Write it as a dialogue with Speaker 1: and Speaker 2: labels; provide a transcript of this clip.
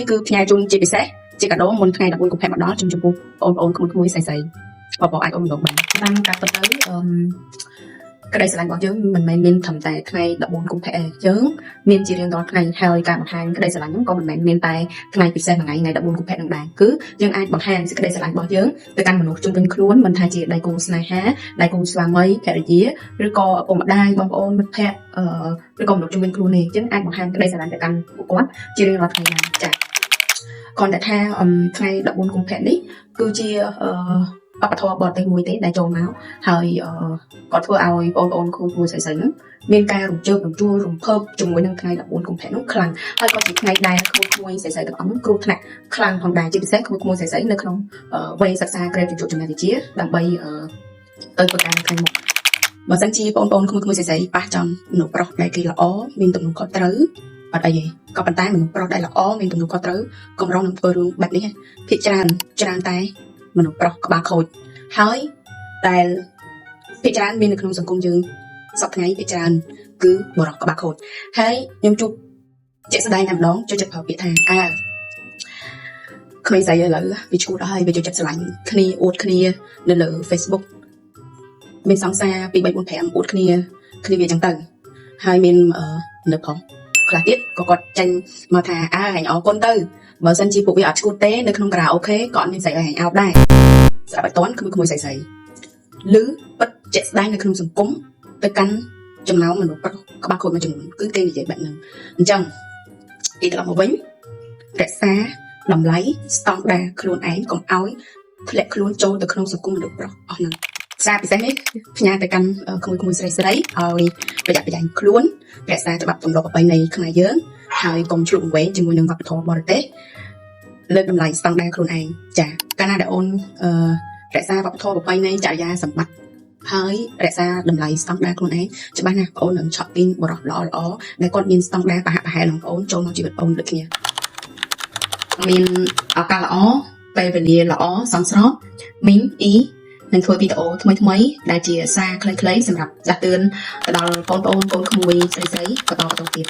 Speaker 1: cứ ngày chung chị bị xét chị cả đó muốn ngày đặt buôn cục hẹn đó trong chụp ôn không xài xài bỏ ai ôn được bạn đang cặp tới cái đây sẽ là bọn chướng mình nên thầm tại ngày đặt buôn cục hẹn chướng nên chỉ riêng đó ngày hai cả một hàng cái đây sẽ là những con mình nên tay ngày bị xe mà ngày đặt buôn cục hẹn đàng cứ nhưng ai bằng hàng thì cái đây sẽ là bọn chướng từ căn mình chung bên khuôn mình thay chị đây cùng này há đây cùng làm mấy cái gì rồi co ở một đai bằng ôn một hẹn rồi còn được chung bên khuôn này chứ ai bằng hàng cái đây sẽ là cái căn của quán chỉ riêng đó ngày này chả còn tại tha ngày đặt buôn cùng hẹn đấy cứ chia bắt thua bọt tay mùi tế đại trầu máuហើយcó thua ao ôn không vui sấy sấy miên ca rùng chơi rùng chua rùng thơm chung với năng ngày đặt buôn cùng hẹn nó khăng hay có chỉ ngày đài không vui sấy sấy được ống cừu thạch khăng hoàng đài chỉ xét không vui sấy sấy nữa không vây sát xa cái chỗ chừng này thì chia đằng bay tới phần ăn thành một mà sáng chi ôn không vui sấy sấy ba trăm nụ pro đây kia là ó miên tụi nó có trứ ở đây gì có bàn tay mình pro đây là ó miên tụi nó có trứ còn rong vừa luôn bạch đi thị tràn tay mình pro có ba khốiហើយដែលពិចារណាមាននៅក្នុងសង្គមយើងសពថ្ងៃពិចារណាគឺបរិបទក្បាលខូចហើយខ្ញុំជួបជាក់ស្ដែងតែម្ដងចូលចិត្តប្រើពាក្យថាក្មេងស្រីឥឡូវវាឈួតអស់ហើយវាចូលចិត្តស្រឡាញ់គ្នាអួតគ្នានៅលើ Facebook មានសង្សារ2 3 4 5អួតគ្នាវាចឹងទៅហើយមាននៅផងខ្លះទៀតក៏គាត់ចាញ់មកថាអញអរគុណទៅបើសិនជាពួកវាអត់ឈួតទេនៅក្នុងការ៉ាអូខេក៏អត់មានស្រីឲ្យអញអោបដែរស្រាប់ឲ្យតន់គឺក្មួយស្រីឬពិតជាក់ស្ដែងនៅក្នុងសង្គមទៅកាន់ចំណោមមនុស្សប្រុសក្បាលខូចមួយចំនួនគឺគេនិយាយបែបហ្នឹងអញ្ចឹងទីត្រង់មកវិញរក្សាតម្លៃស្តង់ដារខ្លួនឯងកុំឲ្យធ្លាក់ខ្លួនចូលទៅក្នុងសង្គមមនុស្សប្រុសអស់ហ្នឹងសារពិសេសនេះផ្ញើទៅកាន់ក្មួយស្រីឲ្យប្រយ័ត្នប្រយែងខ្លួនរក្សាច្បាប់ទម្លាប់ប្រពៃណីខ្មែរយើងហើយកុំឆ្លុះវែងជាមួយនឹងវប្បធម៌បរទេសលើកតម្លៃស្តង់ដារខ្លួនឯងចាកាលណាដែលអូនរក្សាវប្បធម៌ប្រពៃណីចរិយាសម្បត្តិហើយរក្សាតម្លៃស្តង់ដារខ្លួនឯងច្បាស់ណាស់បងអូននឹងឆក់ពីបរិបទល្អដែលគាត់មានស្តង់ដារប្រហាក់ប្រហែលនឹងបងអូនចូលមកជីវិតបងដូចគ្នាមានឱកាសល្អពេលវេលាល្អសមស្របមីងអ៊ីនឹងធ្វើវីដេអូថ្មីដែលជាសារខ្លីៗសម្រាប់ដាស់តឿនទៅដល់បងប្អូនកូនក្មួយស្រីៗបន្តទៀត